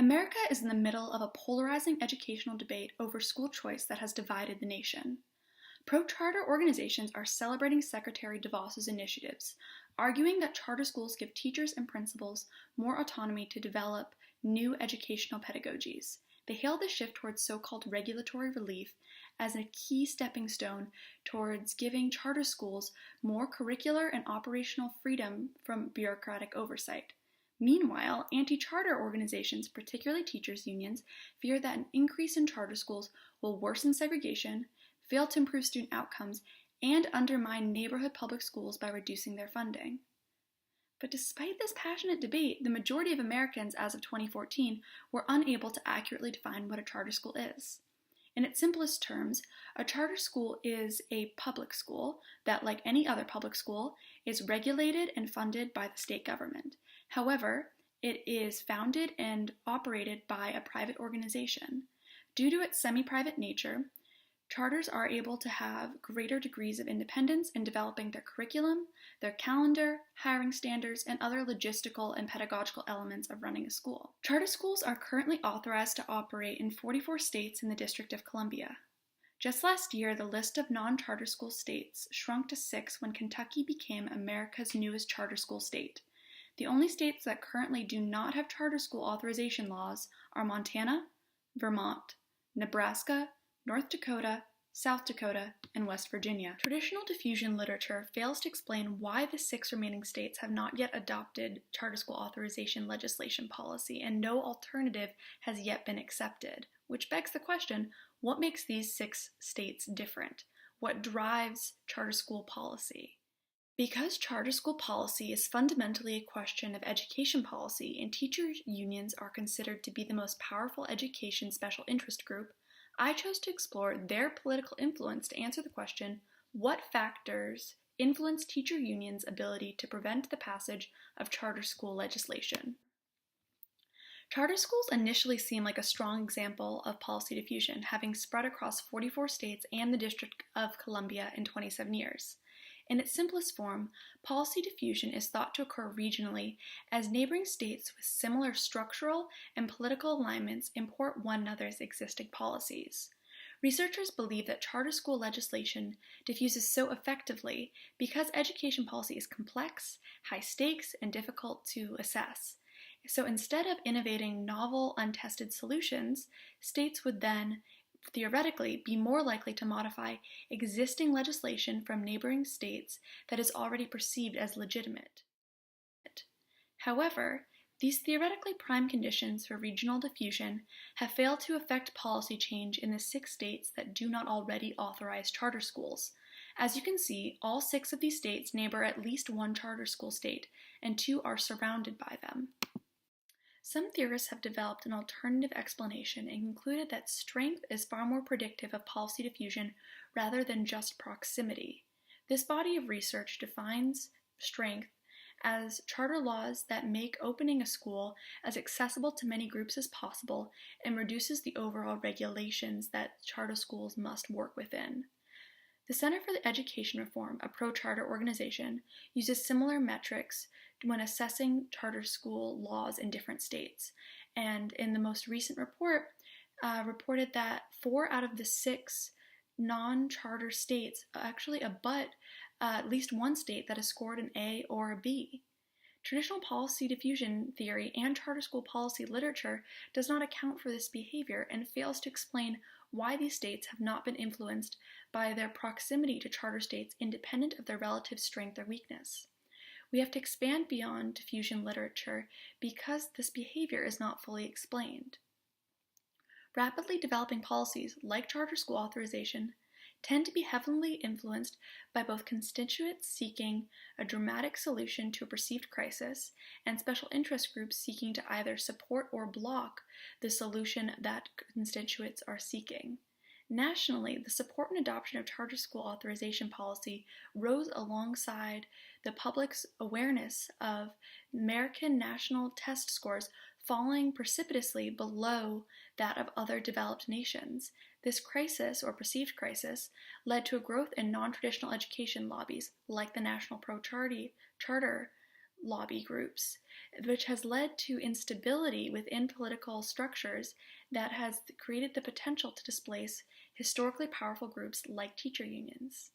America is in the middle of a polarizing educational debate over school choice that has divided the nation. Pro-charter organizations are celebrating Secretary DeVos's initiatives, arguing that charter schools give teachers and principals more autonomy to develop new educational pedagogies. They hail the shift towards so-called regulatory relief as a key stepping stone towards giving charter schools more curricular and operational freedom from bureaucratic oversight. Meanwhile, anti-charter organizations, particularly teachers' unions, fear that an increase in charter schools will worsen segregation, fail to improve student outcomes, and undermine neighborhood public schools by reducing their funding. But despite this passionate debate, the majority of Americans as of 2014 were unable to accurately define what a charter school is. In its simplest terms, a charter school is a public school that, like any other public school, is regulated and funded by the state government. However, it is founded and operated by a private organization. Due to its semi-private nature, charters are able to have greater degrees of independence in developing their curriculum, their calendar, hiring standards, and other logistical and pedagogical elements of running a school. Charter schools are currently authorized to operate in 44 states in the District of Columbia. Just last year, the list of non-charter school states shrunk to 6 when Kentucky became America's newest charter school state. The only states that currently do not have charter school authorization laws are Montana, Vermont, Nebraska, North Dakota, South Dakota, and West Virginia. Traditional diffusion literature fails to explain why the 6 remaining states have not yet adopted charter school authorization legislation policy, and no alternative has yet been accepted, which begs the question, what makes these 6 states different? What drives charter school policy? Because charter school policy is fundamentally a question of education policy, and teachers' unions are considered to be the most powerful education special interest group, I chose to explore their political influence to answer the question, what factors influence teacher unions' ability to prevent the passage of charter school legislation? Charter schools initially seem like a strong example of policy diffusion, having spread across 44 states and the District of Columbia in 27 years. In its simplest form, policy diffusion is thought to occur regionally as neighboring states with similar structural and political alignments import one another's existing policies. Researchers believe that charter school legislation diffuses so effectively because education policy is complex, high stakes, and difficult to assess. So instead of innovating novel, untested solutions, states would then theoretically be more likely to modify existing legislation from neighboring states that is already perceived as legitimate. However, these theoretically prime conditions for regional diffusion have failed to affect policy change in the 6 states that do not already authorize charter schools. As you can see, all 6 of these states neighbor at least one charter school state, and 2 are surrounded by them. Some theorists have developed an alternative explanation and concluded that strength is far more predictive of policy diffusion rather than just proximity. This body of research defines strength as charter laws that make opening a school as accessible to many groups as possible and reduces the overall regulations that charter schools must work within. The Center for Education Reform, a pro-charter organization, uses similar metrics when assessing charter school laws in different states. And in the most recent report, reported that 4 out of the 6 non-charter states actually abut at least one state that has scored an A or a B. Traditional policy diffusion theory and charter school policy literature does not account for this behavior and fails to explain why these states have not been influenced by their proximity to charter states independent of their relative strength or weakness. We have to expand beyond diffusion literature because this behavior is not fully explained. Rapidly developing policies, like charter school authorization, tend to be heavily influenced by both constituents seeking a dramatic solution to a perceived crisis and special interest groups seeking to either support or block the solution that constituents are seeking. Nationally, the support and adoption of charter school authorization policy rose alongside the public's awareness of American national test scores falling precipitously below that of other developed nations. This crisis, or perceived crisis, led to a growth in non-traditional education lobbies, like the National Pro-Charter lobby groups, which has led to instability within political structures that has created the potential to displace historically powerful groups like teacher unions.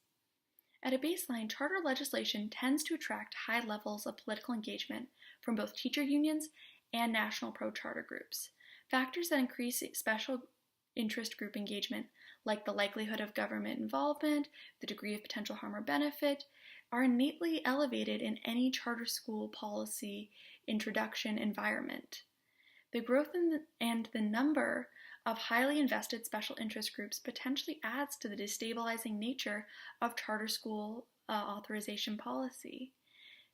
At a baseline, charter legislation tends to attract high levels of political engagement from both teacher unions and national pro-charter groups. Factors that increase special interest group engagement, like the likelihood of government involvement, the degree of potential harm or benefit, are innately elevated in any charter school policy introduction environment. The growth and the number of highly invested special interest groups potentially adds to the destabilizing nature of charter school authorization policy.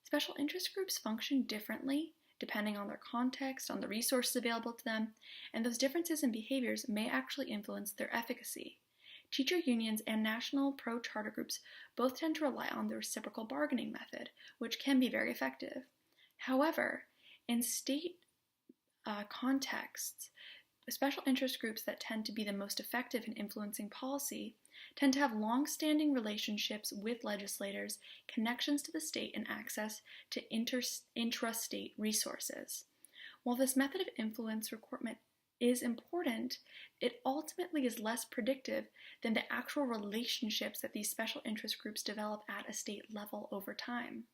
Special interest groups function differently depending on their context, on the resources available to them, and those differences in behaviors may actually influence their efficacy. Teacher unions and national pro-charter groups both tend to rely on the reciprocal bargaining method, which can be very effective. However, in state contexts, special interest groups that tend to be the most effective in influencing policy tend to have long-standing relationships with legislators, connections to the state, and access to intrastate resources. While this method of influence recruitment is important, it ultimately is less predictive than the actual relationships that these special interest groups develop at a state level over time.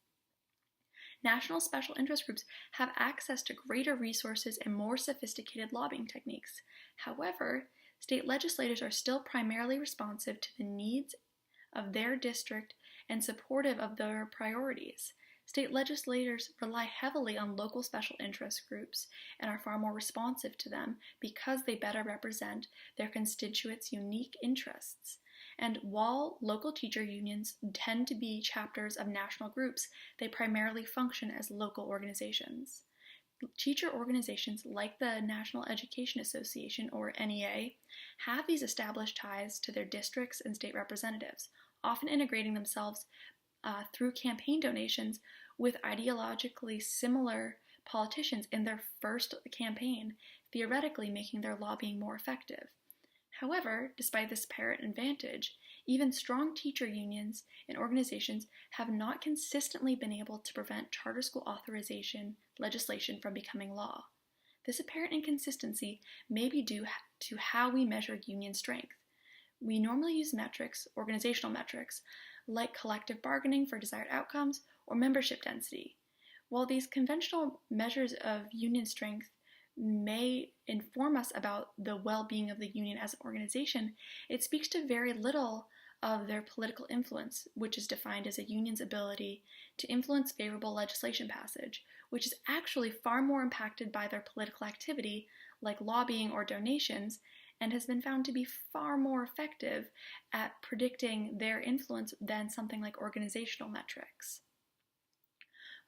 National special interest groups have access to greater resources and more sophisticated lobbying techniques. However, state legislators are still primarily responsive to the needs of their district and supportive of their priorities. State legislators rely heavily on local special interest groups and are far more responsive to them because they better represent their constituents' unique interests. And while local teacher unions tend to be chapters of national groups, they primarily function as local organizations. Teacher organizations like the National Education Association, or NEA, have these established ties to their districts and state representatives, often integrating themselves through campaign donations with ideologically similar politicians in their first campaign, theoretically making their lobbying more effective. However, despite this apparent advantage, even strong teacher unions and organizations have not consistently been able to prevent charter school authorization legislation from becoming law. This apparent inconsistency may be due to how we measure union strength. We normally use metrics, organizational metrics, like collective bargaining for desired outcomes or membership density. While these conventional measures of union strength may inform us about the well-being of the union as an organization, it speaks to very little of their political influence, which is defined as a union's ability to influence favorable legislation passage, which is actually far more impacted by their political activity, like lobbying or donations, and has been found to be far more effective at predicting their influence than something like organizational metrics.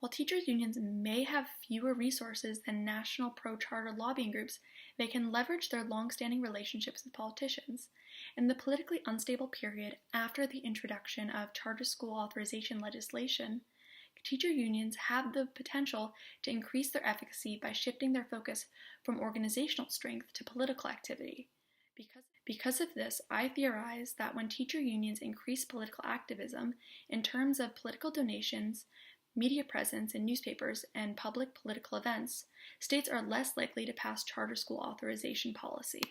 While teachers' unions may have fewer resources than national pro-charter lobbying groups, they can leverage their long-standing relationships with politicians. In the politically unstable period after the introduction of charter school authorization legislation, teacher unions have the potential to increase their efficacy by shifting their focus from organizational strength to political activity. Because of this, I theorize that when teacher unions increase political activism in terms of political donations, media presence in newspapers, and public political events, states are less likely to pass charter school authorization policy.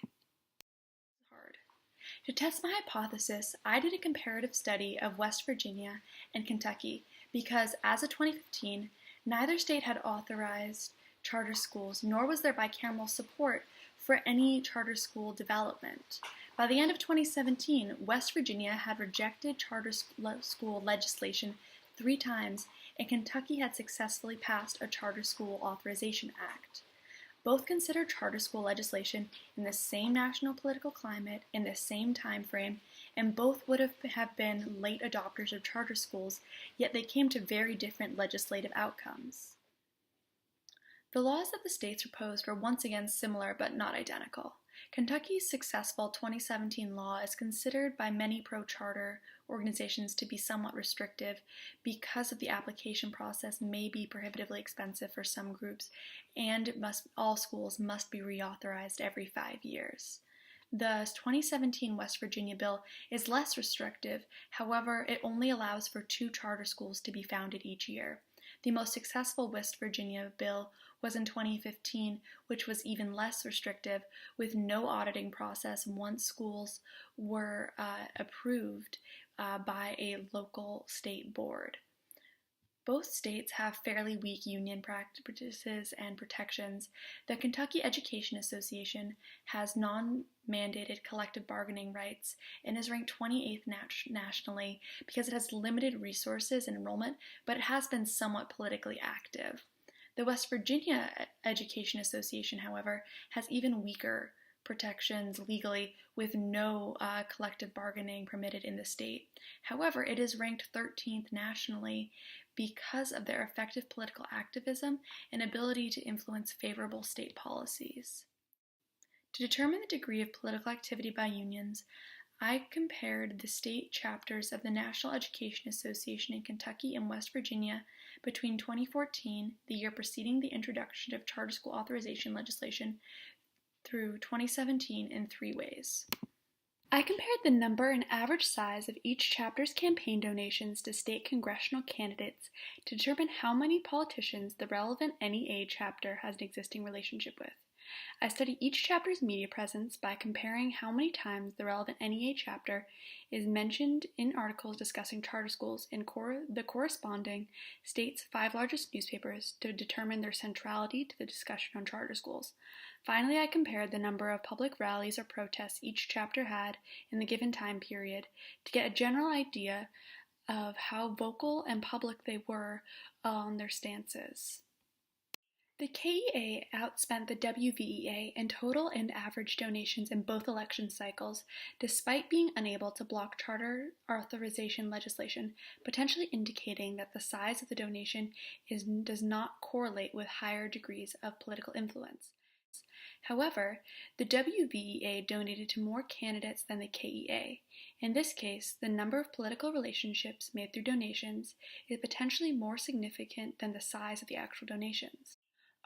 To test my hypothesis, I did a comparative study of West Virginia and Kentucky because, as of 2015, neither state had authorized charter schools, nor was there bicameral support for any charter school development. By the end of 2017, West Virginia had rejected charter school legislation 3 times, and Kentucky had successfully passed a Charter School Authorization Act. Both considered charter school legislation in the same national political climate in the same time frame, and both would have been late adopters of charter schools, yet they came to very different legislative outcomes. The laws that the states proposed were once again similar but not identical. Kentucky's successful 2017 law is considered by many pro-charter organizations to be somewhat restrictive because of the application process may be prohibitively expensive for some groups, and all schools must be reauthorized every 5 years. The 2017 West Virginia bill is less restrictive, however, it only allows for 2 charter schools to be founded each year. The most successful West Virginia bill was in 2015, which was even less restrictive, with no auditing process once schools were approved by a local state board. Both states have fairly weak union practices and protections. The Kentucky Education Association has non-mandated collective bargaining rights and is ranked 28th nationally because it has limited resources and enrollment, but it has been somewhat politically active. The West Virginia Education Association, however, has even weaker protections legally, with no collective bargaining permitted in the state. However, it is ranked 13th nationally because of their effective political activism and ability to influence favorable state policies. To determine the degree of political activity by unions, I compared the state chapters of the National Education Association in Kentucky and West Virginia between 2014, the year preceding the introduction of charter school authorization legislation, through 2017 in 3 ways. I compared the number and average size of each chapter's campaign donations to state congressional candidates to determine how many politicians the relevant NEA chapter has an existing relationship with. I studied each chapter's media presence by comparing how many times the relevant NEA chapter is mentioned in articles discussing charter schools in the corresponding state's 5 largest newspapers to determine their centrality to the discussion on charter schools. Finally, I compared the number of public rallies or protests each chapter had in the given time period to get a general idea of how vocal and public they were on their stances. The KEA outspent the WVEA in total and average donations in both election cycles, despite being unable to block charter authorization legislation, potentially indicating that the size of the donation does not correlate with higher degrees of political influence. However, the WVEA donated to more candidates than the KEA. In this case, the number of political relationships made through donations is potentially more significant than the size of the actual donations.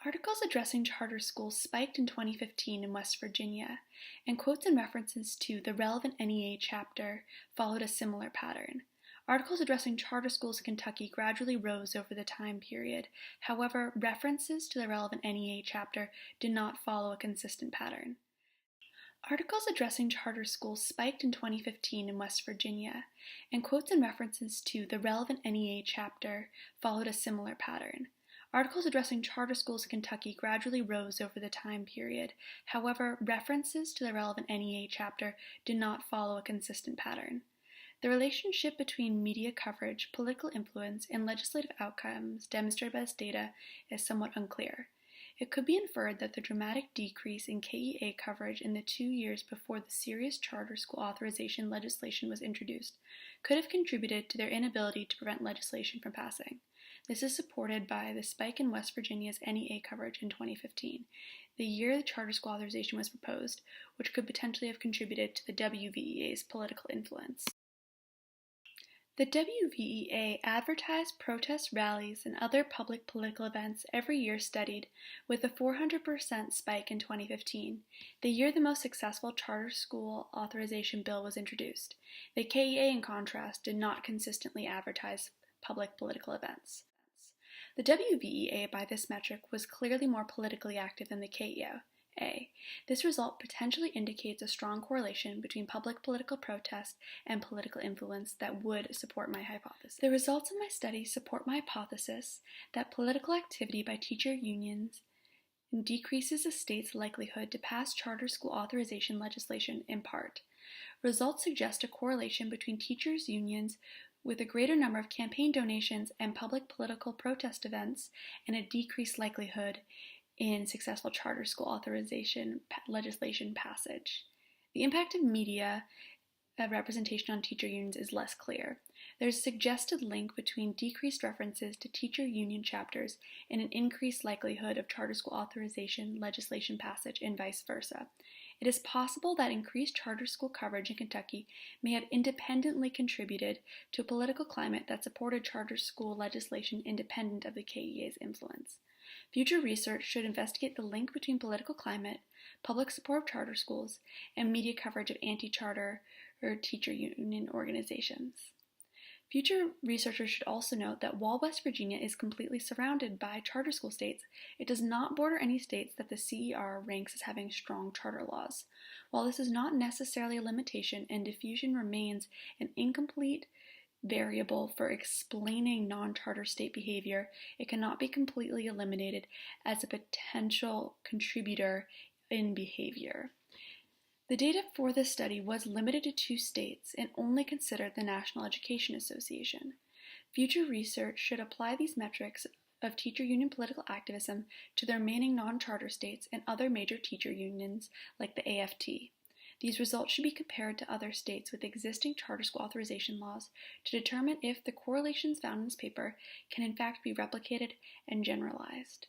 Articles addressing charter schools spiked in 2015 in West Virginia, and quotes and references to the relevant NEA chapter followed a similar pattern. Articles addressing charter schools in Kentucky gradually rose over the time period. However, references to the relevant NEA chapter did not follow a consistent pattern. Articles addressing charter schools spiked in 2015 in West Virginia, and quotes and references to the relevant NEA chapter followed a similar pattern. Articles addressing charter schools in Kentucky gradually rose over the time period. However, references to the relevant NEA chapter did not follow a consistent pattern. The relationship between media coverage, political influence, and legislative outcomes demonstrated by this data is somewhat unclear. It could be inferred that the dramatic decrease in KEA coverage in the 2 years before the serious charter school authorization legislation was introduced could have contributed to their inability to prevent legislation from passing. This is supported by the spike in West Virginia's NEA coverage in 2015, the year the charter school authorization was proposed, which could potentially have contributed to the WVEA's political influence. The WVEA advertised protest rallies and other public political events every year studied, with a 400% spike in 2015, the year the most successful charter school authorization bill was introduced. The KEA, in contrast, did not consistently advertise public political events. The WVEA, by this metric, was clearly more politically active than the KEA. This result potentially indicates a strong correlation between public political protest and political influence that would support my hypothesis. The results of my study support my hypothesis that political activity by teacher unions decreases a state's likelihood to pass charter school authorization legislation in part. Results suggest a correlation between teachers' unions with a greater number of campaign donations and public political protest events and a decreased likelihood in successful charter school authorization legislation passage. The impact of media representation on teacher unions is less clear. There's a suggested link between decreased references to teacher union chapters and an increased likelihood of charter school authorization legislation passage and vice versa. It is possible that increased charter school coverage in Kentucky may have independently contributed to a political climate that supported charter school legislation independent of the KEA's influence. Future research should investigate the link between political climate, public support of charter schools, and media coverage of anti-charter or teacher union organizations. Future researchers should also note that while West Virginia is completely surrounded by charter school states, it does not border any states that the CER ranks as having strong charter laws. While this is not necessarily a limitation and diffusion remains an incomplete variable for explaining non-charter state behavior, it cannot be completely eliminated as a potential contributor in behavior. The data for this study was limited to 2 states and only considered the National Education Association. Future research should apply these metrics of teacher union political activism to the remaining non-charter states and other major teacher unions like the AFT. These results should be compared to other states with existing charter school authorization laws to determine if the correlations found in this paper can in fact be replicated and generalized.